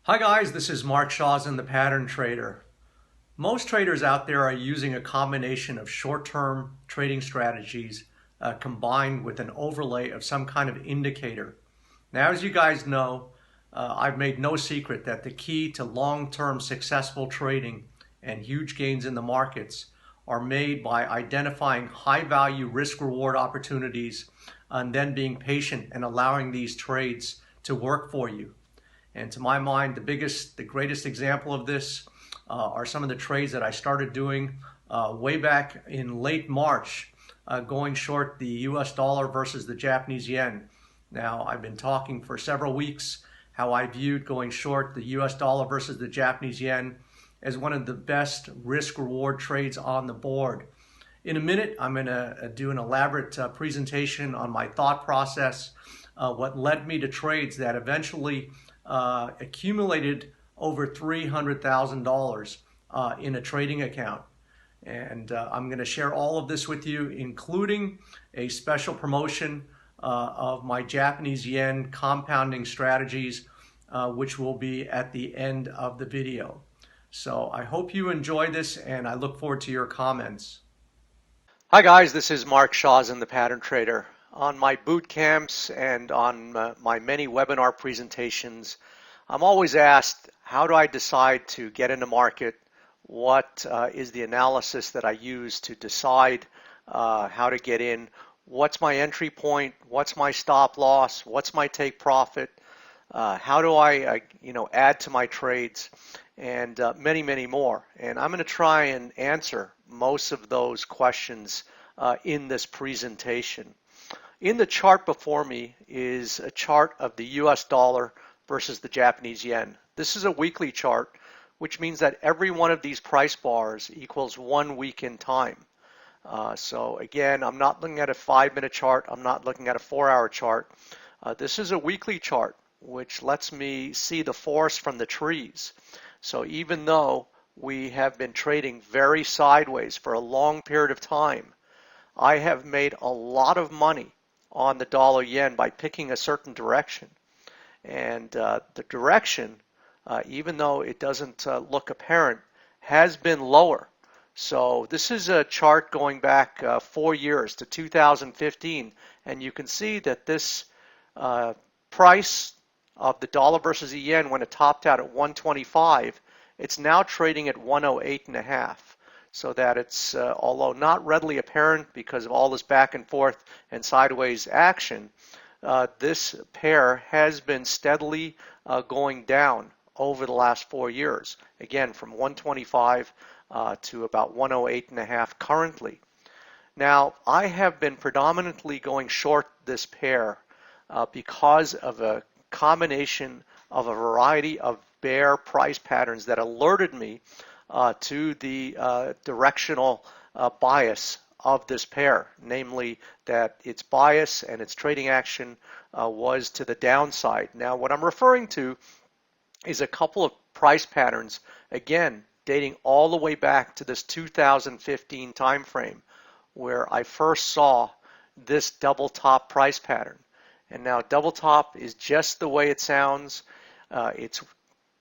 Hi guys, this is Mark Shawson, the Pattern Trader. Most traders out there are using a combination of short-term trading strategies combined with an overlay of some kind of indicator. Now, as you guys know, I've made no secret that the key to long-term successful trading and huge gains in the markets are made by identifying high-value risk-reward opportunities and then being patient and allowing these trades to work for you. And to my mind, the greatest example of this are some of the trades that I started doing way back in late March, going short the US dollar versus the Japanese yen. Now, I've been talking for several weeks how I viewed going short the US dollar versus the Japanese yen as one of the best risk reward trades on the board. In a minute, I'm going to do an elaborate presentation on my thought process, what led me to trades that eventually accumulated over $300,000 in a trading account. And I'm going to share all of this with you, including a special promotion of my Japanese yen compounding strategies, which will be at the end of the video. So I hope you enjoy this, and I look forward to your comments. Hi guys, this is Mark Shawson, the Pattern Trader. On my boot camps and on my many webinar presentations, I'm always asked, how do I decide to get into market? What is the analysis that I use to decide how to get in? What's my entry point? What's my stop loss? What's my take profit? How do I add to my trades? And many, many more. And I'm going to try and answer most of those questions in this presentation. In the chart before me is a chart of the US dollar versus the Japanese yen. This is a weekly chart, which means that every one of these price bars equals 1 week in time. So again, I'm not looking at a 5-minute chart. I'm not looking at a 4-hour chart. This is a weekly chart, which lets me see the forest from the trees. So even though we have been trading very sideways for a long period of time, I have made a lot of money on the dollar yen by picking a certain direction. And the direction, even though it doesn't look apparent, has been lower. So this is a chart going back 4 years to 2015, and you can see that this price of the dollar versus the yen, when it topped out at 125, it's now trading at 108.5. So that it's, although not readily apparent because of all this back and forth and sideways action, this pair has been steadily going down over the last 4 years. Again, from 125 to about 108.5 currently. Now, I have been predominantly going short this pair because of a combination of a variety of bear price patterns that alerted me to the directional bias of this pair, namely that its bias and its trading action was to the downside. Now, what I'm referring to is a couple of price patterns, again, dating all the way back to this 2015 time frame, where I first saw this double top price pattern. And now double top is just the way it sounds. It's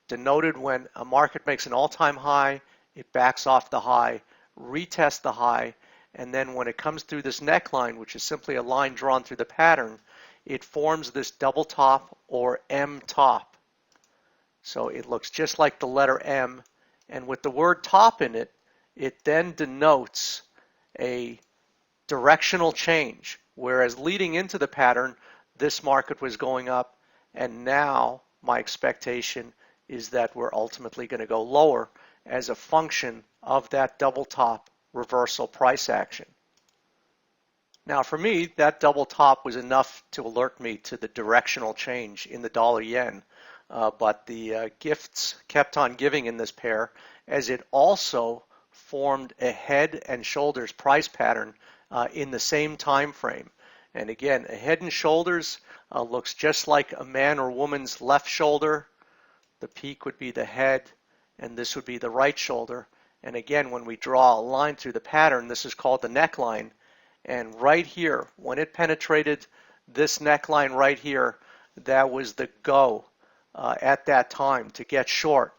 denoted when a market makes an all-time high, it backs off the high, retests the high, and then when it comes through this neckline, which is simply a line drawn through the pattern, it forms this double top or M top. So it looks just like the letter M, and with the word top in it, it then denotes a directional change, whereas leading into the pattern, this market was going up, and now my expectation is that we're ultimately going to go lower as a function of that double top reversal price action. Now for me, that double top was enough to alert me to the directional change in the dollar yen, but the gifts kept on giving in this pair as it also formed a head and shoulders price pattern in the same time frame. And again, a head and shoulders looks just like a man or woman's left shoulder. The peak would be the head, and this would be the right shoulder. And again, when we draw a line through the pattern, this is called the neckline. And right here, when it penetrated this neckline right here, that was the go at that time to get short.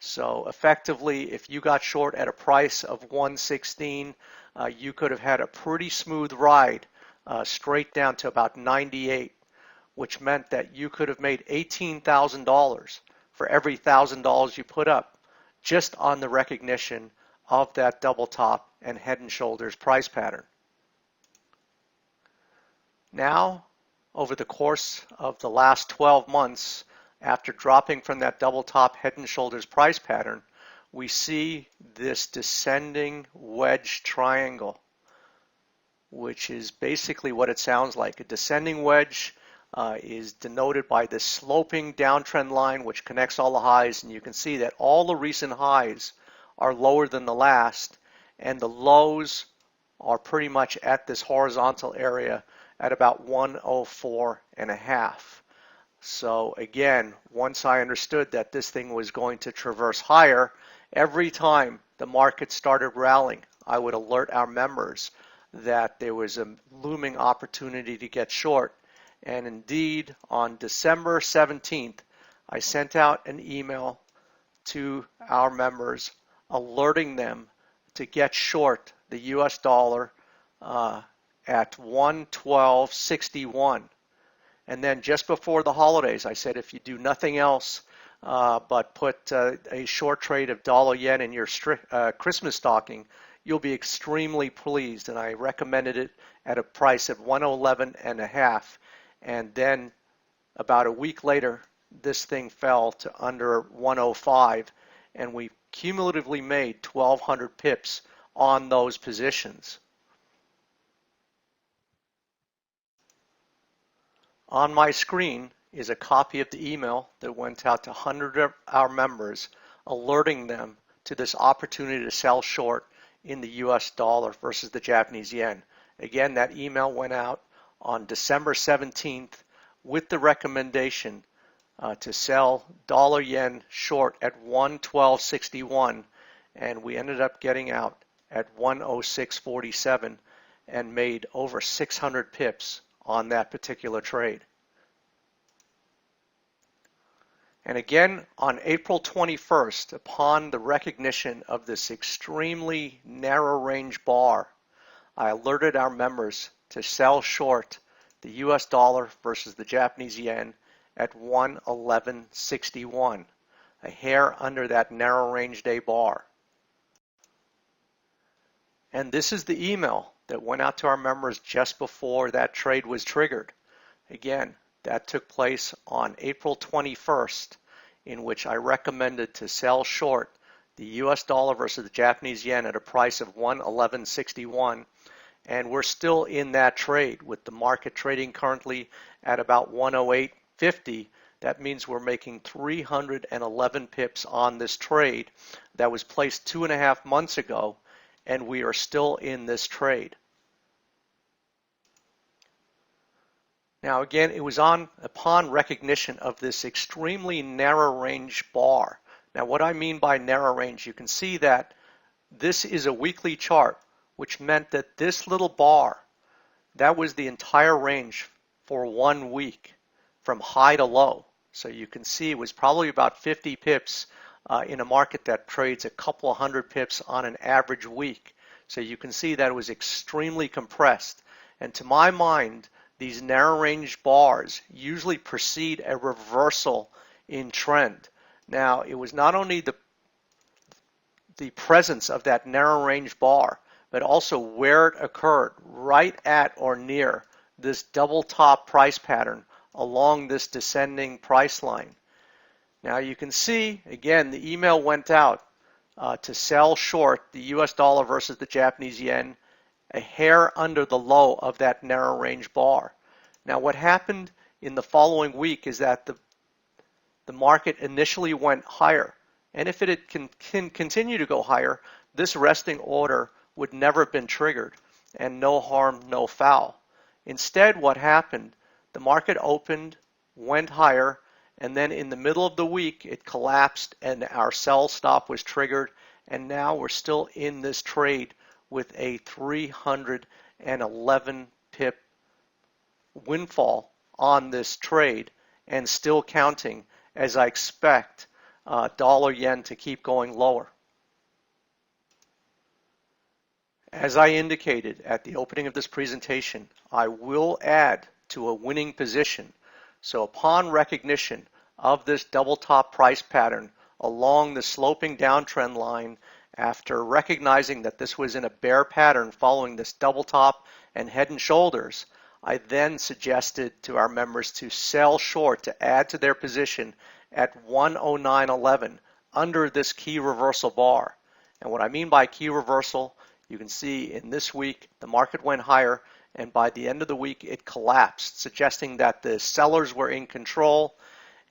So effectively, if you got short at a price of 116, you could have had a pretty smooth ride straight down to about 98, which meant that you could have made $18,000 for every $1,000 you put up just on the recognition of that double top and head and shoulders price pattern. Now, over the course of the last 12 months, after dropping from that double top head and shoulders price pattern, we see this descending wedge triangle, which is basically what it sounds like. A descending wedge is denoted by this sloping downtrend line which connects all the highs, and you can see that all the recent highs are lower than the last, and the lows are pretty much at this horizontal area at about 104.5. So again, once I understood that this thing was going to traverse higher, every time the market started rallying, I would alert our members that there was a looming opportunity to get short. And indeed, on December 17th, I sent out an email to our members alerting them to get short the US dollar at 112.61. And then just before the holidays, I said, if you do nothing else but put a short trade of dollar yen in your Christmas stocking, you'll be extremely pleased. And I recommended it at a price of 111.5. And then about a week later, this thing fell to under 105, and we cumulatively made 1,200 pips on those positions. On my screen is a copy of the email that went out to 100 of our members, alerting them to this opportunity to sell short in the US dollar versus the Japanese yen. Again, that email went out on December 17th with the recommendation to sell dollar yen short at 112.61, and we ended up getting out at 106.47 and made over 600 pips on that particular trade. And again, on April 21st, upon the recognition of this extremely narrow range bar, I alerted our members to sell short the US dollar versus the Japanese yen at 111.61, a hair under that narrow range day bar. And this is the email that went out to our members just before that trade was triggered. Again, that took place on April 21st, in which I recommended to sell short the US dollar versus the Japanese yen at a price of 111.61. And we're still in that trade with the market trading currently at about 108.50. That means we're making 311 pips on this trade that was placed 2.5 months ago, and we are still in this trade. Now again, it was upon recognition of this extremely narrow range bar. Now what I mean by narrow range, you can see that this is a weekly chart, which meant that this little bar, that was the entire range for 1 week from high to low. So you can see it was probably about 50 pips in a market that trades a couple of hundred pips on an average week. So you can see that it was extremely compressed. And to my mind, these narrow range bars usually precede a reversal in trend. Now, it was not only the presence of that narrow range bar, but also where it occurred, right at or near this double top price pattern along this descending price line. Now you can see, again, the email went out to sell short the US dollar versus the Japanese yen, a hair under the low of that narrow range bar. Now what happened in the following week is that the market initially went higher, and if it can continue to go higher, this resting order would never have been triggered, and no harm, no foul. Instead, what happened, the market opened, went higher, and then in the middle of the week it collapsed and our sell stop was triggered, and now we're still in this trade with a 311 pip windfall on this trade and still counting as I expect dollar yen to keep going lower. As I indicated at the opening of this presentation, I will add to a winning position. So upon recognition of this double top price pattern along the sloping downtrend line, after recognizing that this was in a bear pattern following this double top and head and shoulders, I then suggested to our members to sell short to add to their position at 109.11 under this key reversal bar. And what I mean by key reversal, you can see in this week the market went higher, and by the end of the week it collapsed, suggesting that the sellers were in control.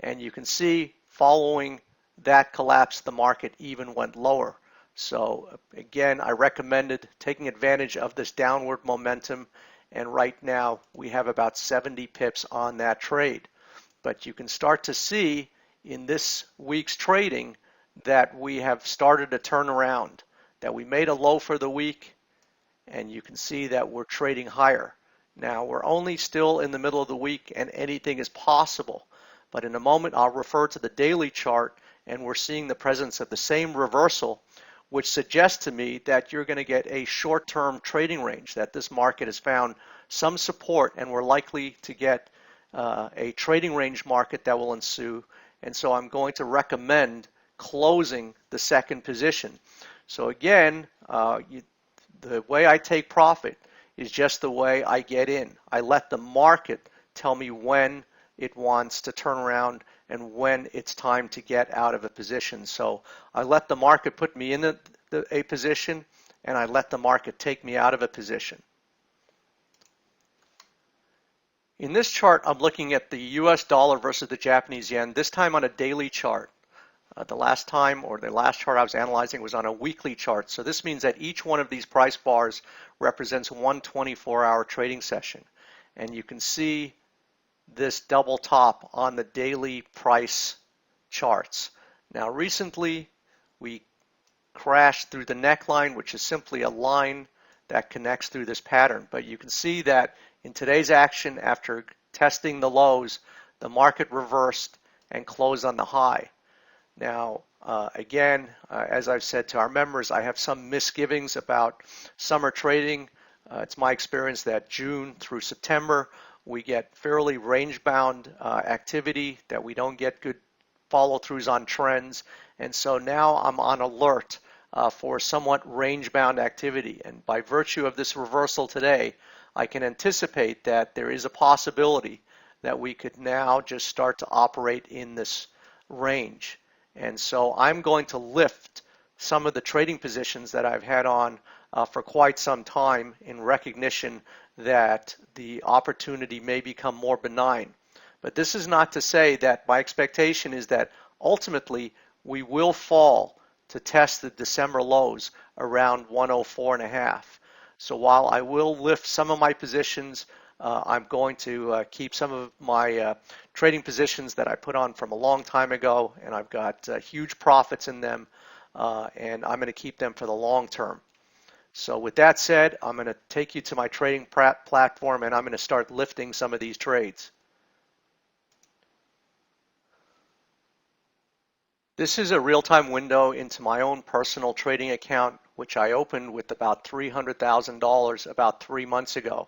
And you can see following that collapse the market even went lower. So again, I recommended taking advantage of this downward momentum, and right now we have about 70 pips on that trade. But you can start to see in this week's trading that we have started to turn around, that we made a low for the week, and you can see that we're trading higher. Now we're only still in the middle of the week and anything is possible, but in a moment I'll refer to the daily chart, and we're seeing the presence of the same reversal, which suggests to me that you're going to get a short-term trading range, that this market has found some support and we're likely to get a trading range market that will ensue. And so I'm going to recommend closing the second position. So again, the way I take profit is just the way I get in. I let the market tell me when it wants to turn around and when it's time to get out of a position. So I let the market put me in a position, and I let the market take me out of a position. In this chart, I'm looking at the US dollar versus the Japanese yen, this time on a daily chart. The last chart I was analyzing was on a weekly chart. So this means that each one of these price bars represents one 24-hour trading session. And you can see this double top on the daily price charts. Now recently we crashed through the neckline, which is simply a line that connects through this pattern. But you can see that in today's action, after testing the lows, the market reversed and closed on the high. Now, again, as I've said to our members, I have some misgivings about summer trading. It's my experience that June through September, we get fairly range-bound activity, that we don't get good follow-throughs on trends. And so now I'm on alert for somewhat range-bound activity. And by virtue of this reversal today, I can anticipate that there is a possibility that we could now just start to operate in this range. And so I'm going to lift some of the trading positions that I've had on for quite some time in recognition that the opportunity may become more benign. But this is not to say that my expectation is that ultimately we will fall to test the December lows around 104.5. So while I will lift some of my positions, I'm going to keep some of my trading positions that I put on from a long time ago, and I've got huge profits in them, and I'm going to keep them for the long term. So with that said, I'm going to take you to my trading platform, and I'm going to start lifting some of these trades. This is a real-time window into my own personal trading account, which I opened with about $300,000 about 3 months ago.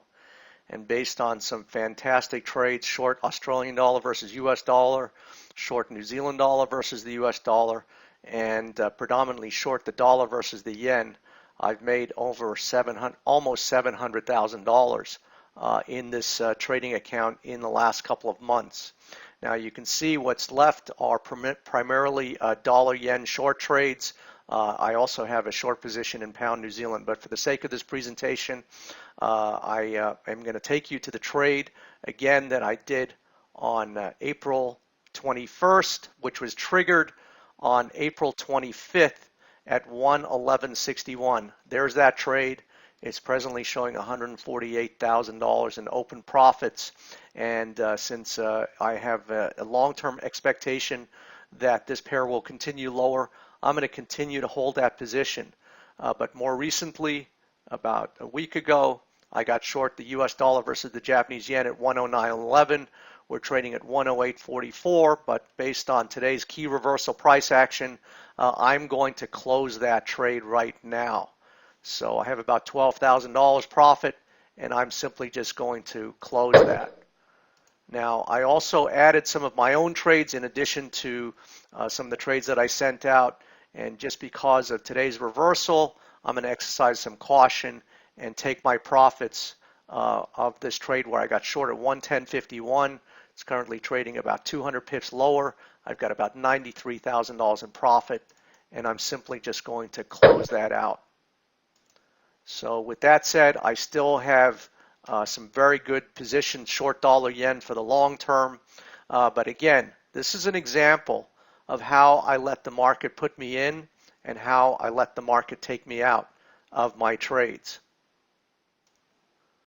And based on some fantastic trades, short Australian dollar versus US dollar, short New Zealand dollar versus the US dollar, and predominantly short the dollar versus the yen, I've made over almost $700,000 in this trading account in the last couple of months. Now you can see what's left are primarily dollar-yen short trades. I also have a short position in pound New Zealand, but for the sake of this presentation, I am going to take you to the trade again that I did on April 21st, which was triggered on April 25th at 111.61. There's that trade. It's presently showing $148,000 in open profits, and since I have a long-term expectation that this pair will continue lower, I'm going to continue to hold that position. But more recently, about a week ago, I got short the US dollar versus the Japanese yen at 109.11, We're trading at 108.44, but based on today's key reversal price action, I'm going to close that trade right now. So I have about $12,000 profit, and I'm simply just going to close that. Now, I also added some of my own trades in addition to some of the trades that I sent out. And just because of today's reversal, I'm going to exercise some caution and take my profits of this trade where I got short at 110.51. It's currently trading about 200 pips lower. I've got about $93,000 in profit, and I'm simply just going to close that out. So with that said, I still have some very good positions short dollar yen for the long term. But again, this is an example of how I let the market put me in and how I let the market take me out of my trades.